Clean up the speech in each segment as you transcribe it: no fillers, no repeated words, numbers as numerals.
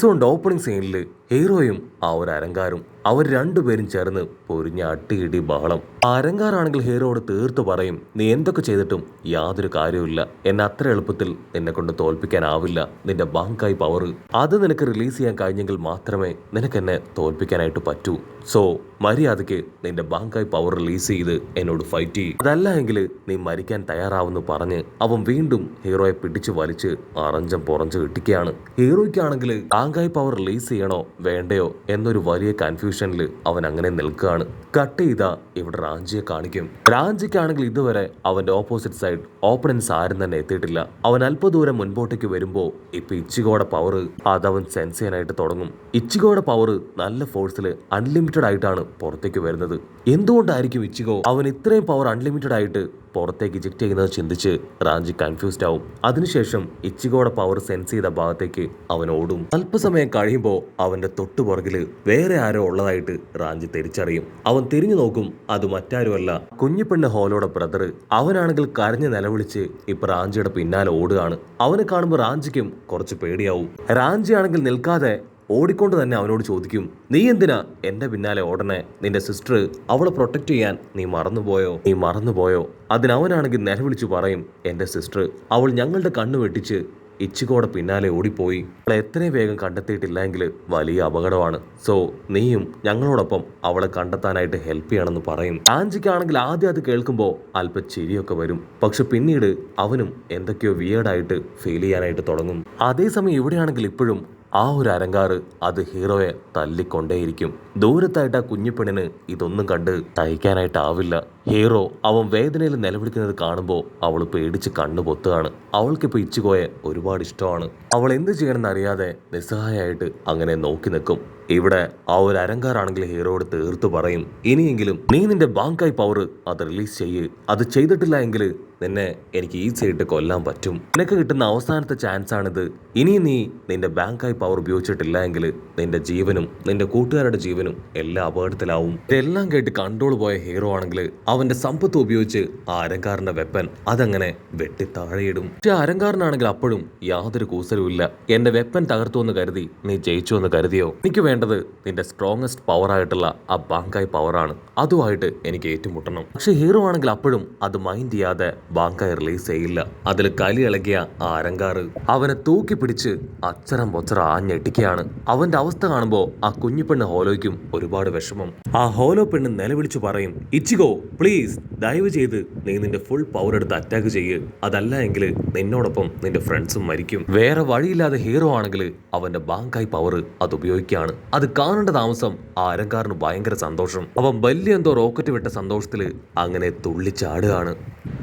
സോണ്ട് opening സീനിൽ ഹീറോയും ആ ഒരു അരങ്കാരും അവർ രണ്ടുപേരും ചേർന്ന് പൊരിഞ്ഞ അട്ടിയിടി ബഹളം. അരങ്കാറാണെങ്കിൽ ഹീറോയോട് തീർത്തു പറയും, നീ എന്തൊക്കെ ചെയ്തിട്ടും യാതൊരു കാര്യവുമില്ല, എന്നെ അത്ര എളുപ്പത്തിൽ നിന്നെ കൊണ്ട് തോൽപ്പിക്കാനാവില്ല. നിന്റെ ബാങ്കായി പവർ അത് നിനക്ക് റിലീസ് ചെയ്യാൻ കഴിഞ്ഞെങ്കിൽ മാത്രമേ നിനക്ക് എന്നെ തോൽപ്പിക്കാനായിട്ട് പറ്റൂ. സോ മര്യാദയ്ക്ക് നിന്റെ ബാങ്കായി പവർ റിലീസ് ചെയ്ത് എന്നോട് ഫൈറ്റ് ചെയ്യും. അതല്ല എങ്കിൽ നീ മരിക്കാൻ തയ്യാറാവെന്ന് പറഞ്ഞ് അവൻ വീണ്ടും ഹീറോയെ പിടിച്ചു വലിച്ച് അറഞ്ചം പുറഞ്ചു കിട്ടിക്കുകയാണ്. ഹീറോയ്ക്കാണെങ്കിൽ ബാങ്കായി പവർ റിലീസ് ചെയ്യണോ വേണ്ടയോ എന്നൊരു വലിയ കൺഫ്യൂഷനിൽ അവൻ അങ്ങനെ നിൽക്കുകയാണ്. കട്ട് ചെയ്താ ഇവിടെ റാഞ്ചിയെ കാണിക്കും. റാഞ്ചിക്കാണെങ്കിൽ ഇതുവരെ അവന്റെ ഓപ്പോസിറ്റ് സൈഡ് ഓപ്പണൻസ് ആരും തന്നെ എത്തിയിട്ടില്ല. അവൻ അല്പദൂരം മുൻപോട്ടേക്ക് വരുമ്പോ ഇപ്പൊ ഇച്ചിഗോയുടെ പവർ അതവൻ സെൻസ് ചെയ്യാനായിട്ട് തുടങ്ങും. ഇച്ചിഗോയുടെ പവർ നല്ല ഫോഴ്സിൽ അൺലിമിറ്റഡ് ആയിട്ടാണ് പുറത്തേക്ക് വരുന്നത്. എന്തുകൊണ്ടായിരിക്കും ഇച്ചിഗോ അവൻ ഇത്രയും പവർ അൺലിമിറ്റഡ് ആയിട്ട് പുറത്തേക്ക് ഇജക്ട് ചെയ്യുന്നത് ചിന്തിച്ച് റാഞ്ചി കൺഫ്യൂസ്ഡ് ആവും. അതിനുശേഷം ഇച്ചിഗോയുടെ പവർ സെൻസ് ചെയ്ത ഭാഗത്തേക്ക് അവൻ ഓടും. അല്പസമയം കഴിയുമ്പോൾ അവന്റെ തൊട്ടുപുറകില് വേറെ ആരോ ഉള്ളതായിട്ട് റാഞ്ചി തിരിച്ചറിയും. അവൻ തിരിഞ്ഞു നോക്കും, അത് മറ്റാരുമല്ല കുഞ്ഞിപ്പെണ്ണ് ഹോലോയുടെ ബ്രദർ. അവനാണെങ്കിൽ കരഞ്ഞ് നിലവിളിച്ച് ഇപ്പൊ റാഞ്ചിയുടെ പിന്നാലെ ഓടുകയാണ്. അവനെ കാണുമ്പോൾ റാഞ്ചിക്കും കുറച്ച് പേടിയാവും. റാഞ്ചി ആണെങ്കിൽ നിൽക്കാതെ ഓടിക്കൊണ്ട് തന്നെ അവനോട് ചോദിക്കും, നീ എന്തിനാ എന്റെ പിന്നാലെ ഓടണേ? നിന്റെ സിസ്റ്റർ അവളെ പ്രൊട്ടക്ട് ചെയ്യാൻ നീ മറന്നുപോയോ? അതിനവനാണെങ്കിൽ നിലവിളിച്ചു പറയും, എന്റെ സിസ്റ്റർ അവൾ ഞങ്ങളുടെ കണ്ണു വെട്ടിച്ച് ഇച്ചിഗോയുടെ പിന്നാലെ ഓടിപ്പോയി. അവളെ എത്രയും വേഗം കണ്ടെത്തിയിട്ടില്ലെങ്കിൽ വലിയ അപകടമാണ്. സോ നീയും ഞങ്ങളോടൊപ്പം അവളെ കണ്ടെത്താനായിട്ട് ഹെൽപ്പ് ചെയ്യണമെന്ന് പറയും. ആഞ്ചിക്കാണെങ്കിൽ ആദ്യം അത് കേൾക്കുമ്പോൾ അല്പം ചിരിയൊക്കെ വരും. പക്ഷെ പിന്നീട് അവനും എന്തൊക്കെയോ വിയേർഡായിട്ട് ഫീൽ ചെയ്യാനായിട്ട് തുടങ്ങും. അതേസമയം ഇവിടെയാണെങ്കിൽ ഇപ്പോഴും ആ ഒരു അരങ്കാറ് അത് ഹീറോയെ തല്ലിക്കൊണ്ടേയിരിക്കും. ദൂരത്തായിട്ട് ആ കുഞ്ഞിപ്പെണ്ണിന് ഇതൊന്നും കണ്ട് സഹിക്കാനായിട്ടാവില്ല. ഹീറോ അവൻ വേദനയിൽ നിലവിളിക്കുന്നത് കാണുമ്പോൾ അവൾ പേടിച്ച് കണ്ണു പൊത്തുകയാണ്. അവൾക്കിപ്പോൾ ഇച്ചിഗോയെ ഒരുപാട് ഇഷ്ടമാണ്. അവൾ എന്ത് ചെയ്യണമെന്ന് അറിയാതെ നിസ്സഹായമായിട്ട് അങ്ങനെ നോക്കി നിൽക്കും. ഇവിടെ ആ ഒരു അരങ്കാറാണെങ്കിൽ ഹീറോയോട് തീർത്തു പറയും, ഇനിയെങ്കിലും നീ നിന്റെ ബാങ്കായി പവർ അത് റിലീസ് ചെയ്യ്. അത് ചെയ്തിട്ടില്ല എങ്കിൽ നിന്നെ എനിക്ക് ഈസി ആയിട്ട് കൊല്ലാൻ പറ്റും. നിനക്ക് കിട്ടുന്ന അവസാനത്തെ ചാൻസ് ആണിത്. ഇനി നീ നിന്റെ ബാങ്കായി പവർ ഉപയോഗിച്ചിട്ടില്ല എങ്കിൽ നിന്റെ ജീവനും നിന്റെ കൂട്ടുകാരുടെ ജീവനും എല്ലാം അപകടത്തിലാവും. ഇതെല്ലാം കേട്ട് കൺട്രോൾ പോയ ഹീറോ ആണെങ്കിൽ അവന്റെ സമ്പത്ത് ഉപയോഗിച്ച് ആ അരങ്കാരന്റെ വെപ്പൻ അതങ്ങനെ വെട്ടി താഴെയിടും. പക്ഷെ അരങ്കാരനാണെങ്കിൽ അപ്പോഴും യാതൊരു കൂസലുമില്ല. എന്റെ വെപ്പൻ തകർത്തു എന്ന് കരുതി നീ ജയിച്ചു എന്ന് കരുതിയോ? എനിക്ക് വേണ്ടത് നിന്റെ സ്ട്രോങ്ങസ്റ്റ് പവർ ആയിട്ടുള്ള ആ ബാങ്കായി പവറാണ്. അതുമായിട്ട് എനിക്ക് ഏറ്റുമുട്ടണം. പക്ഷെ ഹീറോ ആണെങ്കിൽ അപ്പോഴും അത് മൈൻഡ് ചെയ്യാതെ ബാങ്കായി റിലീസ് ചെയ്യില്ല. അതിൽ കലി ഇളകിയ ആ അരങ്കാറ് അവനെ തൂക്കി പിടിച്ച് അച്ചരം പൊച്ചറ ആഞ്ഞെട്ടിക്കുകയാണ്. അവന്റെ അവസ്ഥ കാണുമ്പോൾ ആ കുഞ്ഞിപ്പെണ്ണ് ഹോലോയ്ക്കും ഒരുപാട് വിഷമം. ആ ഹോലോ പെണ്ണ് നിലവിളിച്ചു പറയും, ഇച്ചിഗോ പ്ലീസ് ദയവ് ചെയ്ത് നീ നിന്റെ ഫുൾ പവർ എടുത്ത് അറ്റാക്ക് ചെയ്യ്. അതല്ല എങ്കിൽ നിന്നോടൊപ്പം നിന്റെ ഫ്രണ്ട്സും മരിക്കും. വേറെ വഴിയില്ലാതെ ഹീറോ ആണെങ്കിൽ അവന്റെ ബാങ്കായി പവർ അത് ഉപയോഗിക്കുകയാണ്. അത് കാണേണ്ട താമസം ആ അരങ്കാരന് ഭയങ്കര സന്തോഷം. അവൻ വലിയ എന്തോ റോക്കറ്റ് വിട്ട സന്തോഷത്തിൽ അങ്ങനെ തുള്ളിച്ചാടുകയാണ്.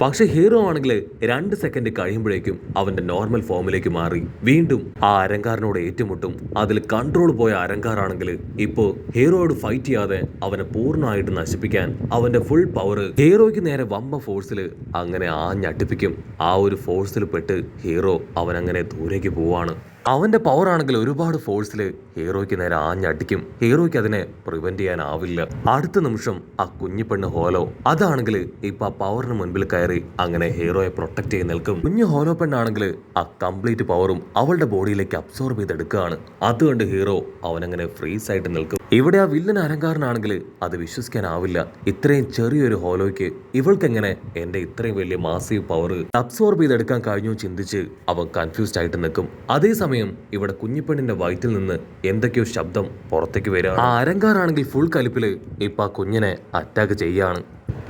പക്ഷെ ഹീറോ ആണെങ്കിൽ 2 സെക്കൻഡ് കഴിയുമ്പോഴേക്കും അവന്റെ നോർമൽ ഫോമിലേക്ക് മാറി വീണ്ടും ആ അരങ്കാരനോട് ഏറ്റുമുട്ടും. അതിൽ കൺട്രോൾ പോയ അരങ്കാറാണെങ്കിൽ ഇപ്പോ ഹീറോയോട് ഫൈറ്റ് ചെയ്യാതെ അവനെ പൂർണ്ണമായിട്ട് നശിപ്പിക്കാൻ അവന്റെ ഫുൾ പവർ ഹീറോയ്ക്ക് നേരെ വമ്പ ഫോഴ്സിൽ അങ്ങനെ ആഞ്ഞടിപ്പിക്കും. ആ ഒരു ഫോഴ്സിൽ പെട്ട് ഹീറോ അവനങ്ങനെ ദൂരേക്ക് പോവാണ്. അവന്റെ പവർ ആണെങ്കിൽ ഒരുപാട് ഫോഴ്സിൽ ഹീറോയ്ക്ക് നേരെ ആഞ്ഞടിക്കും. ഹീറോയ്ക്ക് അതിനെ പ്രിവെന്റ് ചെയ്യാനാവില്ല. അടുത്ത നിമിഷം ആ കുഞ്ഞിപ്പെണ്ണ് ഹോലോ അതാണെങ്കിൽ ഇപ്പൊ ആ പവറിന് മുൻപിൽ കയറി അങ്ങനെ ഹീറോയെ പ്രൊട്ടക്ട് ചെയ്ത് നിൽക്കും. കുഞ്ഞു ഹോലോ പെണ്ണാണെങ്കിൽ ആ കംപ്ലീറ്റ് പവറും അവളുടെ ബോഡിയിലേക്ക് അബ്സോർബ് ചെയ്തെടുക്കുകയാണ്. അതുകൊണ്ട് ഹീറോ അവനങ്ങനെ ഫ്രീസ് ആയിട്ട് നിൽക്കും. ഇവിടെ ആ വില്ലൻ അരങ്കാരനാണെങ്കിൽ അത് വിശ്വസിക്കാനാവില്ല. ഇത്രയും ചെറിയൊരു ഹോലോയ്ക്ക് ഇവൾക്കെങ്ങനെ എന്റെ ഇത്രയും വലിയ മാസീവ് പവർ അബ്സോർബ് ചെയ്തെടുക്കാൻ കഴിഞ്ഞു ചിന്തിച്ച് അവൻ കൺഫ്യൂസ്ഡ് ആയിട്ട് നിൽക്കും. അതേസമയം ഇവിടെ കുഞ്ഞിപ്പെണ്ണിന്റെ വയറ്റിൽ നിന്ന് എന്തൊക്കെയോ ശബ്ദം പുറത്തേക്ക് വരികയാണ്. ആ അരങ്കാരാണെങ്കിൽ ഫുൾ കലിപ്പില് ഇപ്പൊ ആ കുഞ്ഞിനെ അറ്റാക്ക് ചെയ്യാണ്.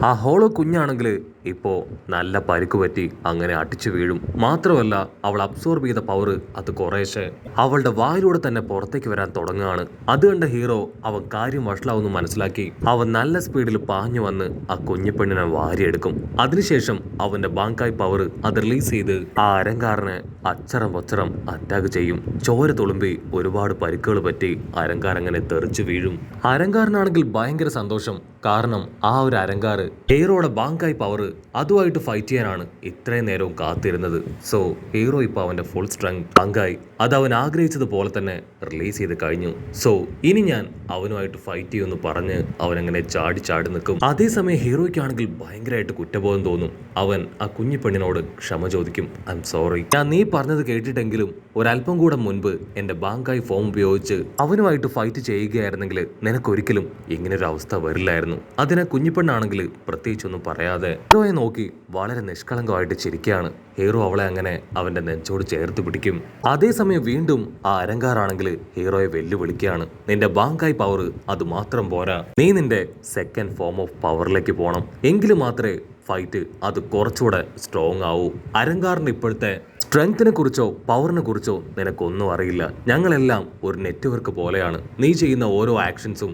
ആ ഹോളോ കുഞ്ഞാണെങ്കിൽ ഇപ്പോ നല്ല പരിക്ക് പറ്റി അങ്ങനെ അടിച്ചു വീഴും. മാത്രമല്ല അവൾ അബ്സോർബ് ചെയ്ത പവർ അത് കുറേശ്ശെ അവളുടെ വായിലൂടെ തന്നെ പുറത്തേക്ക് വരാൻ തുടങ്ങുകയാണ്. അത് കണ്ട ഹീറോ അവൻ കാര്യം വഷളാവുന്നു മനസ്സിലാക്കി അവൻ നല്ല സ്പീഡിൽ പാഞ്ഞു വന്ന് ആ കുഞ്ഞിപ്പെണ്ണിനെ വാരിയെടുക്കും. അതിനുശേഷം അവന്റെ ബാങ്കായി പവർ അത് റിലീസ് ചെയ്ത് ആ അരങ്കാരനെ അച്ചറം പൊച്ചറം അറ്റാക്ക് ചെയ്യും. ചോര തുളുമ്പി ഒരുപാട് പരിക്കുകൾ പറ്റി അരങ്കാരങ്ങനെ തെറിച്ചു വീഴും. അരങ്കാരനാണെങ്കിൽ ഭയങ്കര സന്തോഷം. കാരണം ആ ഒരു അരങ്കാറ് ഹീറോയുടെ ബാങ്കായി പവർ അതുമായിട്ട് ഫൈറ്റ് ചെയ്യാനാണ് ഇത്രയും നേരവും കാത്തിരുന്നത്. സോ ഹീറോ ഇപ്പൊ അവന്റെ ഫുൾ സ്ട്രെങ്ത് ബാങ്കായി അത് അവൻ ആഗ്രഹിച്ചതുപോലെ തന്നെ റിലീസ് ചെയ്ത് കഴിഞ്ഞു. സോ ഇനി ഞാൻ അവനുമായിട്ട് ഫൈറ്റ് ചെയ്യുമെന്ന് പറഞ്ഞ് അവനങ്ങനെ ചാടി ചാടി നിൽക്കും. അതേസമയം ഹീറോയ്ക്കാണെങ്കിൽ ഭയങ്കരമായിട്ട് കുറ്റബോധം തോന്നും. അവൻ ആ കുഞ്ഞു പെണ്ണിനോട് ക്ഷമ ചോദിക്കും. ഐ എം സോറി, ഞാൻ നീ പറഞ്ഞത് കേട്ടിട്ടെങ്കിലും ഒരല്പം കൂടെ മുൻപ് എന്റെ ബാങ്കായി ഫോം ഉപയോഗിച്ച് അവനുമായിട്ട് ഫൈറ്റ് ചെയ്യുകയായിരുന്നെങ്കിൽ നിനക്കൊരിക്കലും ഇങ്ങനൊരു അവസ്ഥ വരില്ലായിരുന്നു. അതിനെ കുഞ്ഞിപ്പെണ്ണാണെങ്കിൽ പ്രത്യേകിച്ചൊന്നും പറയാതെ ഹീറോയെ നോക്കി വളരെ നിഷ്കളങ്കമായിട്ട് ചിരിക്കുകയാണ്. ഹീറോ അവളെ അങ്ങനെ അവന്റെ നെഞ്ചോട് ചേർത്ത് പിടിക്കും. അതേസമയം വീണ്ടും ആ അരങ്കാറാണെങ്കിൽ ഹീറോയെ വെല്ലുവിളിക്കുകയാണ്. നിന്റെ ബാങ്കായി പവർ അത് മാത്രം പോരാ, നീ നിന്റെ സെക്കൻഡ് ഫോം ഓഫ് പവറിലേക്ക് പോകണം. എങ്കിലും മാത്രമേ ഫൈറ്റ് അത് കുറച്ചുകൂടെ സ്ട്രോങ് ആവൂ. അരങ്കാറിന്റെ ഇപ്പോഴത്തെ സ്ട്രെങ്തിനെ കുറിച്ചോ പവറിനെ കുറിച്ചോ നിനക്കൊന്നും അറിയില്ല. ഞങ്ങളെല്ലാം ഒരു നെറ്റ്വർക്ക് പോലെയാണ്. നീ ചെയ്യുന്ന ഓരോ ആക്ഷൻസും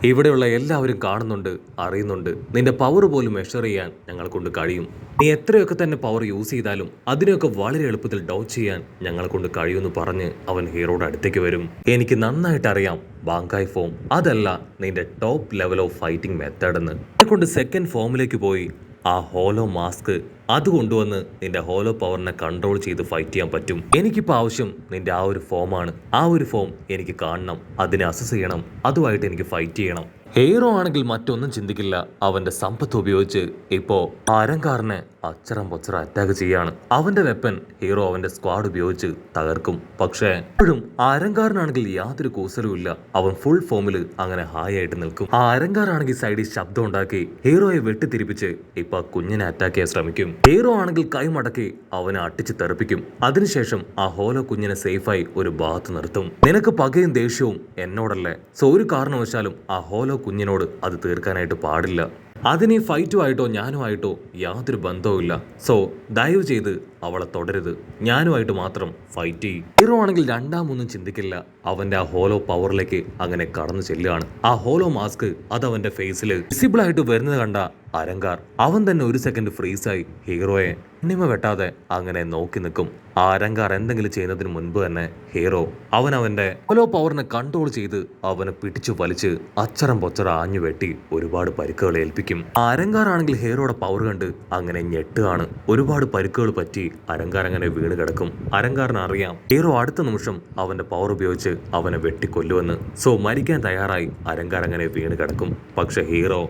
ഇവിടെയുള്ള എല്ലാവരും കാണുന്നുണ്ട്, അറിയുന്നുണ്ട്. നിന്റെ പവർ പോലും മെഷർ ചെയ്യാൻ ഞങ്ങളെ കൊണ്ട് കഴിയും. നീ എത്രയൊക്കെ തന്നെ പവർ യൂസ് ചെയ്താലും അതിനെയൊക്കെ വളരെ എളുപ്പത്തിൽ ഡൗൺ ചെയ്യാൻ ഞങ്ങളെ കൊണ്ട് കഴിയുമെന്ന് പറഞ്ഞ് അവൻ ഹീറോയുടെ അടുത്തേക്ക് വരും. എനിക്ക് നന്നായിട്ട് അറിയാം ബാങ്കായ് ഫോം അതല്ല നിന്റെ top level of fighting method എന്ന്. കൊണ്ട് സെക്കൻഡ് ഫോമിലേക്ക് പോയി ആ ഹോലോ മാസ്ക് അത് കൊണ്ടുവന്ന് നിന്റെ ഹോലോ പവറിനെ കൺട്രോൾ ചെയ്ത് ഫൈറ്റ് ചെയ്യാൻ പറ്റും. എനിക്കിപ്പോൾ ആവശ്യം നിന്റെ ആ ഒരു ഫോമാണ്. ആ ഒരു ഫോം എനിക്ക് കാണണം, അതിനെ അസസ് ചെയ്യണം, അതുമായിട്ട് എനിക്ക് ഫൈറ്റ് ചെയ്യണം. ഹീറോ ആണെങ്കിൽ മറ്റൊന്നും ചിന്തിക്കില്ല. അവന്റെ സമ്പത്ത് ഉപയോഗിച്ച് ഇപ്പോ അരങ്കാറിനെ അച്ചറം പൊച്ചറ അറ്റാക്ക് ചെയ്യാണ്. അവന്റെ വെപ്പൻ ഹീറോ അവന്റെ സ്ക്വാഡ് ഉപയോഗിച്ച് തകർക്കും. പക്ഷേ ഇപ്പോഴും അരങ്കാറിനാണെങ്കിൽ യാതൊരു കൂസലും ഇല്ല. അവൻ ഫുൾ ഫോമിൽ അങ്ങനെ ഹായ് ആയിട്ട് നിൽക്കും. ആ അരങ്കാറാണെങ്കിൽ സൈഡിൽ ശബ്ദം ഉണ്ടാക്കി ഹീറോയെ വെട്ടിത്തിരിപ്പിച്ച് ഇപ്പൊ കുഞ്ഞിനെ അറ്റാക്ക് ചെയ്യാൻ ശ്രമിക്കും. ഹീറോ ആണെങ്കിൽ കൈമടക്കി അവനെ അട്ടിച്ച് തെറിപ്പിക്കും. അതിനുശേഷം ആ ഹോലോ കുഞ്ഞിനെ സേഫായി ഒരു ഭാഗത്ത് നിർത്തും. നിനക്ക് പകയും ദേഷ്യവും എന്നോടല്ലേ, സോ ഒരു കാരണവശാലും ആ ഹോലോ കുഞ്ഞിനോട് അത് തീർക്കാനായിട്ട് പാടില്ല. അതിന് ഈ ഫൈറ്റുമായിട്ടോ ഞാനുമായിട്ടോ യാതൊരു ബന്ധവുമില്ല. സോ ദയവ് ചെയ്ത് അവളെ തുടരുത്, ഞാനുമായിട്ട് മാത്രം ഫൈറ്റ് ചെയ്യും. ഹീറോ ആണെങ്കിൽ രണ്ടാമൊന്നും ചിന്തിക്കില്ല. അവന്റെ ആ ഹോലോ പവറിലേക്ക് അങ്ങനെ കടന്നു ചെല്ലുകയാണ്. ആ ഹോലോ മാസ്ക് അത് അവന്റെ ഫേസിൽ വിസിബിൾ ആയിട്ട് വരുന്നത് കണ്ട അരങ്കാർ അവൻ തന്നെ ഒരു സെക്കൻഡ് ഫ്രീസായി ഹീറോയെ നിമ വെട്ടാതെ അങ്ങനെ നോക്കി നിൽക്കും. ആ അരങ്കാർ എന്തെങ്കിലും ചെയ്യുന്നതിന് മുൻപ് തന്നെ ഹീറോ അവന്റെ ഹോലോ പവറിനെ കൺട്രോൾ ചെയ്ത് അവനെ പിടിച്ചു വലിച്ച് അച്ചറം പൊച്ചറ ആഞ്ഞു വെട്ടി ഒരുപാട് പരിക്കുകൾ ഏൽപ്പിക്കും. ആ അരങ്കാറാണെങ്കിൽ ഹീറോയുടെ പവർ കണ്ട് അങ്ങനെ ഞെട്ടുകയാണ്. ഒരുപാട് പരിക്കുകൾ പറ്റി അരങ്കാർ അങ്ങനെ വീണ് കിടക്കും. അരങ്കാറിന് അറിയാം ഹീറോ അടുത്ത നിമിഷം അവന്റെ പവർ ഉപയോഗിച്ച് അവനെ വെട്ടിക്കൊല്ലുവെന്ന്. സോ മരിക്കാൻ തയ്യാറായി അരങ്കാർ അങ്ങനെ വീണ് കിടക്കും. പക്ഷെ ഹീറോ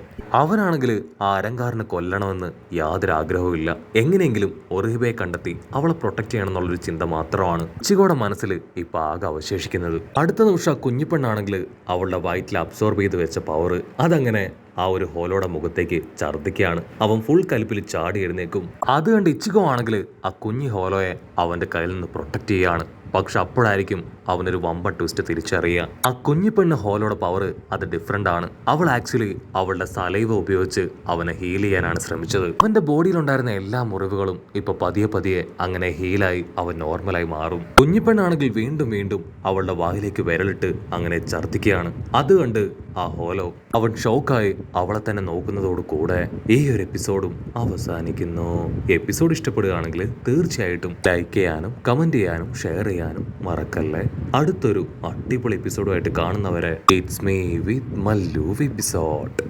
അവനാണെങ്കിൽ ആ അരങ്കാറിനെ കൊല്ലണമെന്ന് യാതൊരു ആഗ്രഹവും ഇല്ല. എങ്ങനെയെങ്കിലും ഒറിഹിബയെ കണ്ടെത്തി അവളെ പ്രൊട്ടക്ട് ചെയ്യണം എന്നുള്ളൊരു ചിന്ത മാത്രമാണ് ഇച്ചിഗോയുടെ മനസ്സിൽ ഇപ്പൊ ആകെ അവശേഷിക്കുന്നത്. അടുത്ത നിമിഷം കുഞ്ഞിപ്പെണ്ണാണെങ്കിൽ അവളുടെ വയറ്റിൽ അബ്സോർബ് ചെയ്ത് വെച്ച പവർ അതങ്ങനെ ആ ഒരു ഹോലോയുടെ മുഖത്തേക്ക് ഛർദ്ദിക്കുകയാണ്. അവൻ ഫുൾ കലിപ്പിൽ ചാടി എഴുന്നേക്കും. അത് കണ്ട് ഇച്ചിഗോ ആണെങ്കിൽ ആ കുഞ്ഞി ഹോലോയെ അവന്റെ കയ്യിൽ നിന്ന് പ്രൊട്ടക്ട് ചെയ്യാണ്. പക്ഷെ അപ്പോഴായിരിക്കും അവനൊരു വമ്പൻ ട്വിസ്റ്റ് തിരിച്ചറിയുക. ആ കുഞ്ഞിപ്പെണ്ണ് ഹോലോയുടെ പവർ അത് ഡിഫറെന്റ് ആണ്. അവൾ ആക്ച്വലി അവളുടെ സലൈവ ഉപയോഗിച്ച് അവനെ ഹീൽ ചെയ്യാനാണ് ശ്രമിച്ചത്. അവന്റെ ബോഡിയിലുണ്ടായിരുന്ന എല്ലാ മുറിവുകളും ഇപ്പൊ പതിയെ പതിയെ അങ്ങനെ ഹീലായി അവൻ നോർമലായി മാറും. കുഞ്ഞിപ്പെണ്ണാണെങ്കിൽ വീണ്ടും വീണ്ടും അവളുടെ വായിലേക്ക് വിരലിട്ട് അങ്ങനെ ഛർദ്ദിക്കുകയാണ്. അത് കണ്ട് ആ ഹോലോ അവൻ ഷോക്കായി അവളെ തന്നെ നോക്കുന്നതോട് കൂടെ ഈ ഒരു എപ്പിസോഡും അവസാനിക്കുന്നു. എപ്പിസോഡ് ഇഷ്ടപ്പെടുകയാണെങ്കിൽ തീർച്ചയായിട്ടും ലൈക്ക് ചെയ്യാനും കമന്റ് ചെയ്യാനും ഷെയർ ചെയ്യാനും മറക്കല്ലേ. അടുത്തൊരു അടിപൊളി എപ്പിസോഡുമായിട്ട് കാണുന്നവരെ it's me with Mallu episode.